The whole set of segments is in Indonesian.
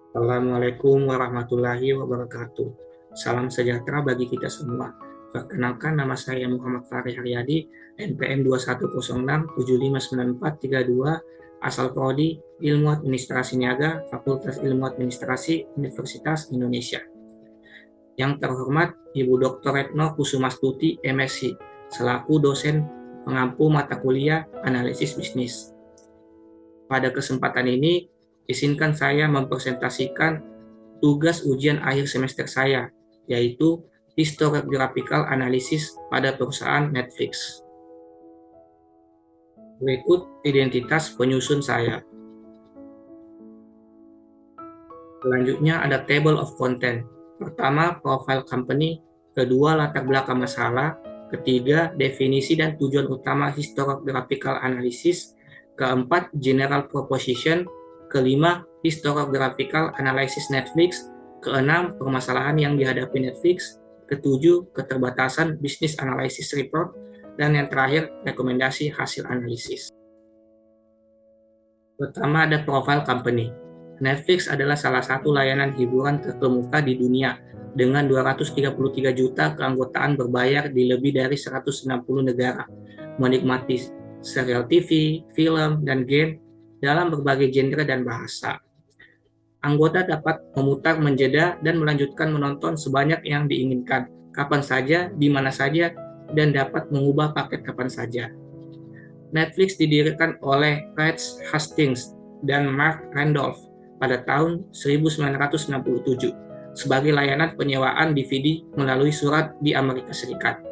Assalamualaikum warahmatullahi wabarakatuh. Salam sejahtera bagi kita semua. Perkenalkan, nama saya Muhammad Fahri Haryadi, NPM 2106759432, asal Prodi Ilmu Administrasi Niaga, Fakultas Ilmu Administrasi, Universitas Indonesia. Yang terhormat Ibu Dr. Retno Kusumastuti, MSc, selaku dosen pengampu mata kuliah Analisis Bisnis. Pada kesempatan ini, izinkan saya mempresentasikan tugas ujian akhir semester saya, yaitu Historiographical Analysis pada perusahaan Netflix. Berikut identitas penyusun saya. Selanjutnya ada table of content. Pertama, profile company. Kedua, latar belakang masalah. Ketiga, definisi dan tujuan utama historiographical analysis. Keempat, general proposition. Kelima, historiographical analysis Netflix. Keenam, permasalahan yang dihadapi Netflix. Ketujuh, keterbatasan business analysis report. Dan yang terakhir, rekomendasi hasil analisis. Pertama ada profile company. Netflix adalah salah satu layanan hiburan terkemuka di dunia dengan 233 juta keanggotaan berbayar di lebih dari 160 negara, menikmati serial TV, film, dan game dalam berbagai genre dan bahasa. Anggota dapat memutar, menjeda, dan melanjutkan menonton sebanyak yang diinginkan, kapan saja, di mana saja, dan dapat mengubah paket kapan saja. Netflix didirikan oleh Reed Hastings dan Mark Randolph pada tahun 1967 sebagai layanan penyewaan DVD melalui surat di Amerika Serikat.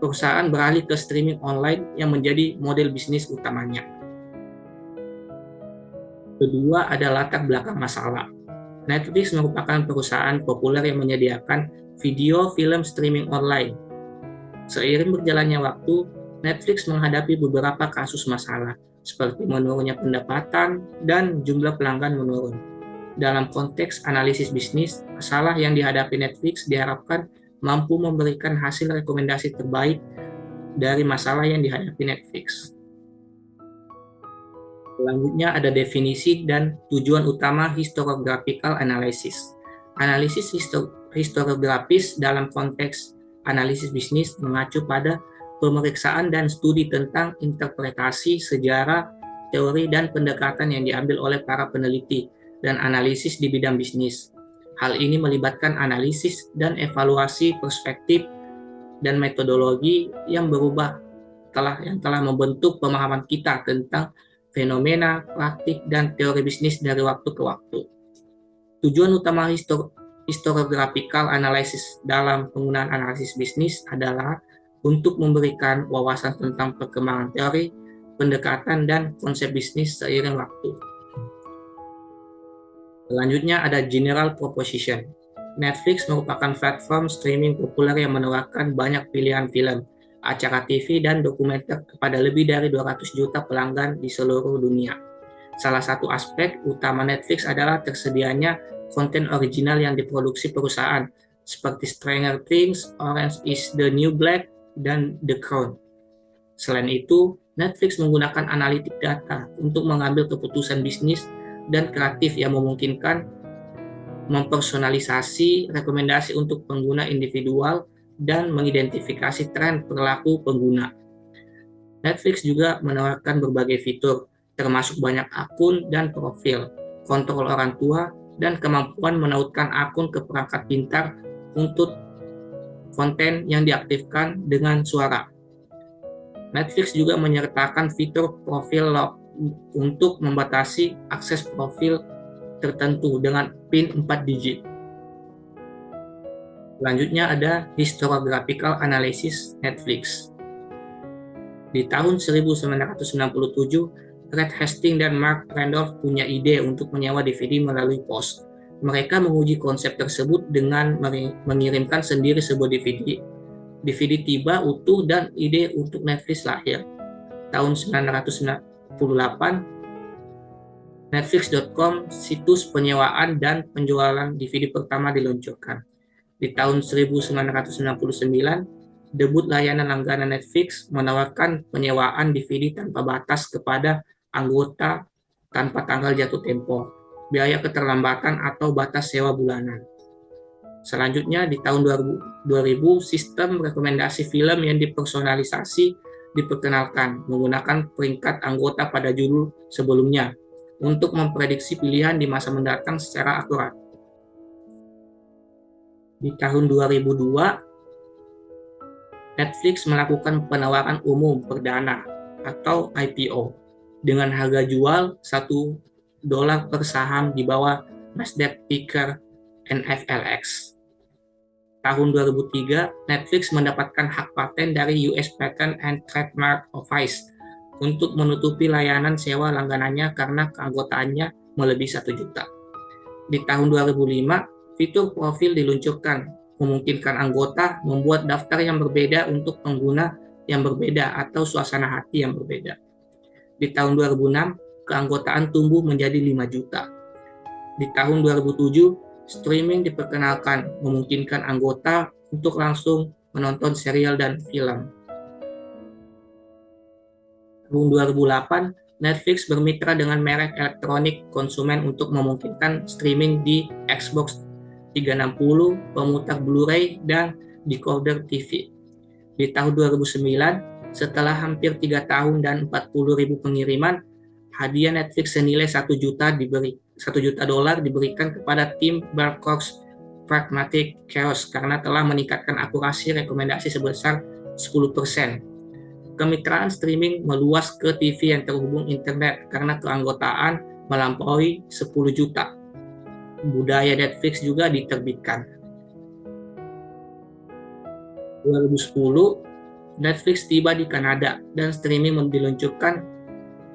Perusahaan beralih ke streaming online yang menjadi model bisnis utamanya. Kedua ada latar belakang masalah. Netflix merupakan perusahaan populer yang menyediakan video film streaming online. Seiring berjalannya waktu, Netflix menghadapi beberapa kasus masalah, seperti menurunnya pendapatan dan jumlah pelanggan menurun. Dalam konteks analisis bisnis, masalah yang dihadapi Netflix diharapkan mampu memberikan hasil rekomendasi terbaik dari masalah yang dihadapi Netflix. Selanjutnya ada definisi dan tujuan utama historiographical analysis. Analisis historiografis dalam konteks analisis bisnis mengacu pada pemeriksaan dan studi tentang interpretasi sejarah, teori, dan pendekatan yang diambil oleh para peneliti dan analisis di bidang bisnis. Hal ini melibatkan analisis dan evaluasi perspektif dan metodologi yang berubah yang telah membentuk pemahaman kita tentang fenomena, praktik, dan teori bisnis dari waktu ke waktu. Tujuan utama historiographical analysis dalam penggunaan analisis bisnis adalah untuk memberikan wawasan tentang perkembangan teori, pendekatan, dan konsep bisnis seiring waktu. Selanjutnya ada general proposition. Netflix merupakan platform streaming populer yang menawarkan banyak pilihan film, acara TV, dan dokumenter kepada lebih dari 200 juta pelanggan di seluruh dunia. Salah satu aspek utama Netflix adalah tersedianya konten original yang diproduksi perusahaan, seperti Stranger Things, Orange is the New Black, dan The Crown. Selain itu, Netflix menggunakan analitik data untuk mengambil keputusan bisnis dan kreatif yang memungkinkan mempersonalisasi rekomendasi untuk pengguna individual dan mengidentifikasi tren perilaku pengguna. Netflix juga menawarkan berbagai fitur, termasuk banyak akun dan profil, kontrol orang tua, dan kemampuan menautkan akun ke perangkat pintar untuk konten yang diaktifkan dengan suara. Netflix juga menyertakan fitur profil lock untuk membatasi akses profil tertentu dengan PIN 4 digit. Selanjutnya ada historiographical analysis Netflix. Di tahun 1997, Reed Hastings dan Mark Randolph punya ide untuk menyewa DVD melalui pos. Mereka menguji konsep tersebut dengan mengirimkan sendiri sebuah DVD. DVD tiba utuh dan ide untuk Netflix lahir. Tahun 1998, Netflix.com, situs penyewaan dan penjualan DVD pertama, diluncurkan. Di tahun 1999, debut layanan langganan Netflix menawarkan penyewaan DVD tanpa batas kepada anggota tanpa tanggal jatuh tempo. biaya keterlambatan atau batas sewa bulanan. Selanjutnya di tahun 2000 sistem rekomendasi film yang dipersonalisasi diperkenalkan menggunakan peringkat anggota pada judul sebelumnya untuk memprediksi pilihan di masa mendatang secara akurat. Di tahun 2002, Netflix melakukan penawaran umum perdana atau IPO dengan harga jual $1 per saham di bawah Nasdaq ticker NFLX. Tahun 2003, Netflix mendapatkan hak paten dari US Patent and Trademark Office untuk menutupi layanan sewa langganannya karena keanggotaannya melebihi 1 juta. Di tahun 2005, fitur profil diluncurkan, memungkinkan anggota membuat daftar yang berbeda untuk pengguna yang berbeda atau suasana hati yang berbeda. Di tahun 2006, keanggotaan tumbuh menjadi 5 juta. Di tahun 2007, streaming diperkenalkan, memungkinkan anggota untuk langsung menonton serial dan film. Tahun 2008, Netflix bermitra dengan merek elektronik konsumen untuk memungkinkan streaming di Xbox 360, pemutar Blu-ray, dan decoder TV. Di tahun 2009, setelah hampir 3 tahun dan 40.000 pengiriman, hadiah Netflix senilai $1 juta diberikan kepada tim Barcox Pragmatic Chaos karena telah meningkatkan akurasi rekomendasi sebesar 10%. Kemitraan streaming meluas ke TV yang terhubung internet karena keanggotaan melampaui 10 juta. Budaya Netflix juga diterbitkan. 2010, Netflix tiba di Kanada dan streaming diluncurkan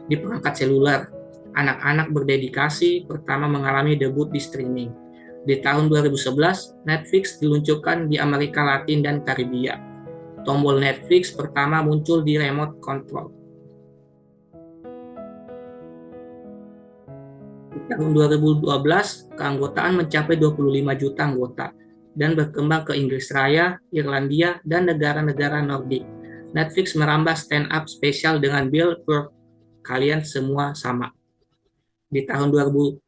di perangkat seluler. Anak-anak berdedikasi pertama mengalami debut di streaming. Di tahun 2011, Netflix diluncurkan di Amerika Latin dan Karibia. Tombol Netflix pertama muncul di remote control. Di tahun 2012, keanggotaan mencapai 25 juta anggota dan berkembang ke Inggris Raya, Irlandia, dan negara-negara Nordik. Netflix merambah stand-up spesial dengan Bill Burr, kalian semua sama. Di tahun 2013,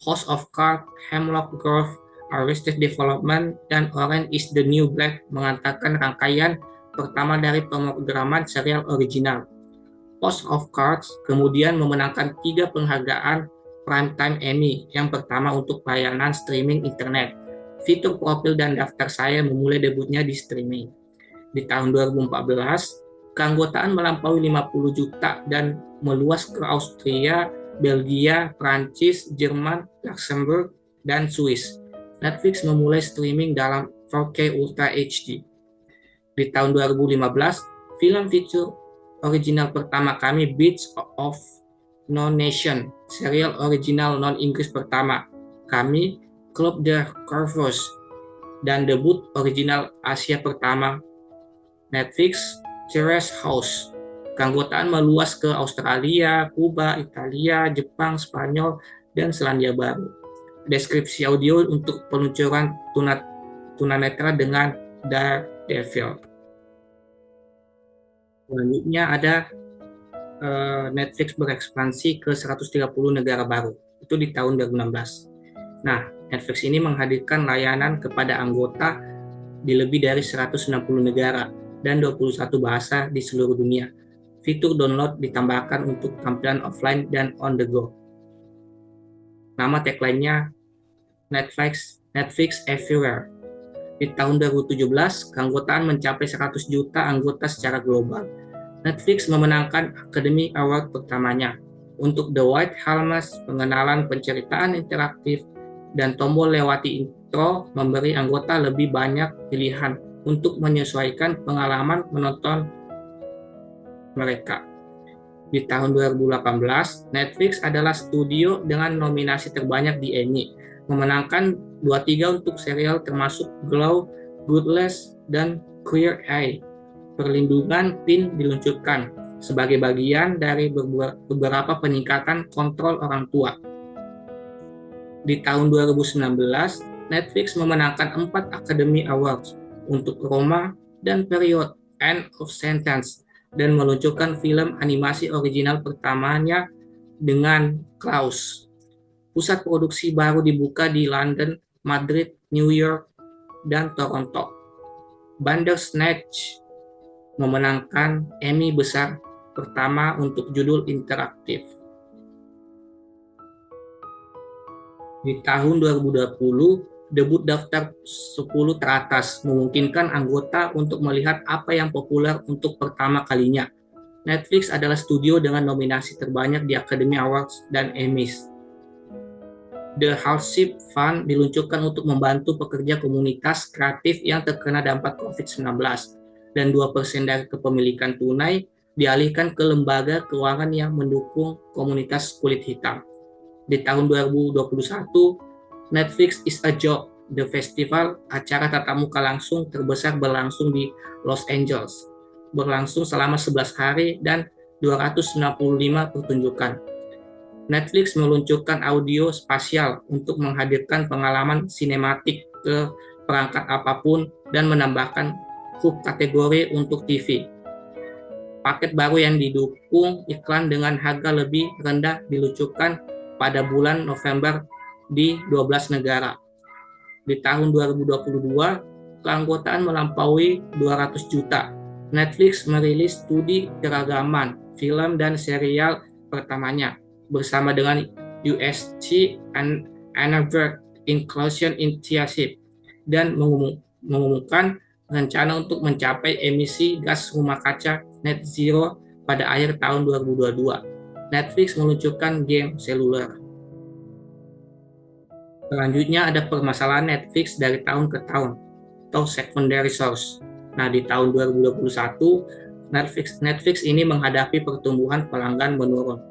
House of Cards, Hemlock Grove, Arrested Development, dan Orange is the New Black mengantarkan rangkaian pertama dari pemrograman serial original. House of Cards kemudian memenangkan 3 penghargaan Primetime Emmy, yang pertama untuk layanan streaming internet. Fitur profil dan daftar saya memulai debutnya di streaming. Di tahun 2014, keanggotaan melampaui 50 juta dan meluas ke Austria, Belgia, Prancis, Jerman, Luxembourg, dan Swiss. Netflix memulai streaming dalam 4K Ultra HD. Di tahun 2015, film feature original pertama kami Beasts of No Nation, serial original non-Inggris pertama kami Club the Cuervos, dan debut original Asia pertama Netflix Terrace House. Keanggotaan meluas ke Australia, Kuba, Italia, Jepang, Spanyol, dan Selandia Baru. Deskripsi audio untuk peluncuran tunanetra dengan Daredevil. Selanjutnya ada Netflix berekspansi ke 130 negara baru. Itu di tahun 2016. Nah, Netflix ini menghadirkan layanan kepada anggota di lebih dari 160 negara dan 21 bahasa di seluruh dunia. Fitur download ditambahkan untuk tampilan offline dan on the go. Nama tagline-nya Netflix Everywhere. Di tahun 2017, keanggotaan mencapai 100 juta anggota secara global. Netflix memenangkan Academy Award pertamanya untuk The White Helmets, pengenalan penceritaan interaktif, dan tombol lewati intro memberi anggota lebih banyak pilihan untuk menyesuaikan pengalaman menonton mereka. Di tahun 2018, Netflix adalah studio dengan nominasi terbanyak di Emmy, memenangkan 23 untuk serial termasuk Glow, Godless, dan Queer Eye. Perlindungan PIN diluncurkan sebagai bagian dari beberapa peningkatan kontrol orang tua. Di tahun 2019, Netflix memenangkan 4 Academy Awards untuk Roma dan Period End of Sentence, dan meluncurkan film animasi original pertamanya dengan Klaus. Pusat produksi baru dibuka di London, Madrid, New York, dan Toronto. Bandersnatch memenangkan Emmy besar pertama untuk judul interaktif. Di tahun 2020, debut daftar 10 teratas memungkinkan anggota untuk melihat apa yang populer untuk pertama kalinya. Netflix adalah studio dengan nominasi terbanyak di Academy Awards dan Emmys. The Hardship Fund diluncurkan untuk membantu pekerja komunitas kreatif yang terkena dampak COVID-19, dan 2% dari kepemilikan tunai dialihkan ke lembaga keuangan yang mendukung komunitas kulit hitam. Di tahun 2021, Netflix is a Joke, The Festival, acara tatap muka langsung terbesar berlangsung di Los Angeles, berlangsung selama 11 hari dan 295 pertunjukan. Netflix meluncurkan audio spasial untuk menghadirkan pengalaman sinematik ke perangkat apapun dan menambahkan kategori untuk TV. Paket baru yang didukung iklan dengan harga lebih rendah diluncurkan pada bulan November di 12 negara. Di tahun 2022, keanggotaan melampaui 200 juta. Netflix merilis studi keragaman film dan serial pertamanya bersama dengan USC Another Inclusion Initiative dan mengumumkan rencana untuk mencapai emisi gas rumah kaca net zero pada akhir tahun 2022. Netflix meluncurkan game seluler. Selanjutnya ada permasalahan Netflix dari tahun ke tahun atau secondary source. Nah, di tahun 2021, Netflix ini menghadapi pertumbuhan pelanggan menurun.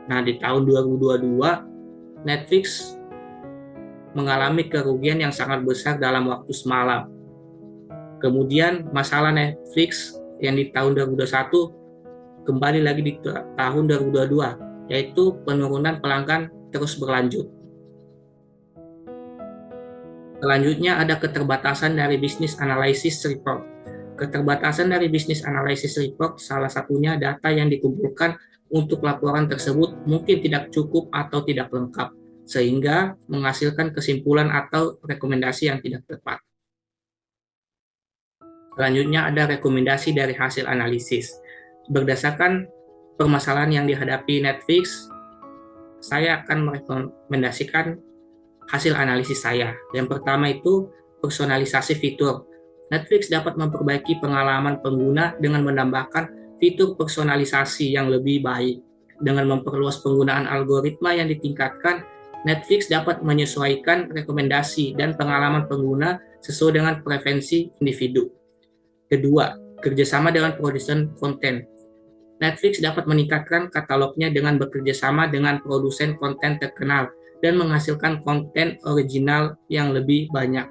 Nah, di tahun 2022, Netflix mengalami kerugian yang sangat besar dalam waktu semalam. Kemudian masalah Netflix yang di tahun 2021 kembali lagi di tahun 2022, yaitu penurunan pelanggan terus berlanjut. Selanjutnya ada keterbatasan dari Business Analysis Report. Keterbatasan dari Business Analysis Report salah satunya data yang dikumpulkan untuk laporan tersebut mungkin tidak cukup atau tidak lengkap, sehingga menghasilkan kesimpulan atau rekomendasi yang tidak tepat. Selanjutnya ada rekomendasi dari hasil analisis. Berdasarkan permasalahan yang dihadapi Netflix, saya akan merekomendasikan hasil analisis saya. Yang pertama itu personalisasi fitur. Netflix dapat memperbaiki pengalaman pengguna dengan menambahkan fitur personalisasi yang lebih baik. Dengan memperluas penggunaan algoritma yang ditingkatkan, Netflix dapat menyesuaikan rekomendasi dan pengalaman pengguna sesuai dengan preferensi individu. Kedua, kerjasama dengan produsen konten. Netflix dapat meningkatkan katalognya dengan bekerjasama dengan produsen konten terkenal dan menghasilkan konten original yang lebih banyak.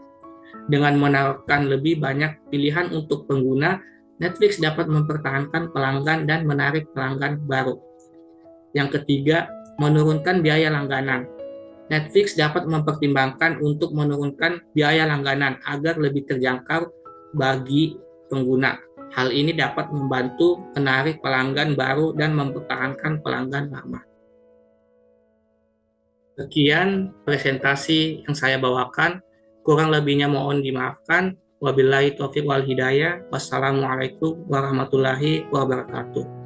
Dengan menawarkan lebih banyak pilihan untuk pengguna, Netflix dapat mempertahankan pelanggan dan menarik pelanggan baru. Yang ketiga, menurunkan biaya langganan. Netflix dapat mempertimbangkan untuk menurunkan biaya langganan agar lebih terjangkau bagi pengguna. Hal ini dapat membantu menarik pelanggan baru dan mempertahankan pelanggan lama. Sekian presentasi yang saya bawakan. Kurang lebihnya mohon dimaafkan. Wabillahi taufiq wal hidayah. Wassalamualaikum warahmatullahi wabarakatuh.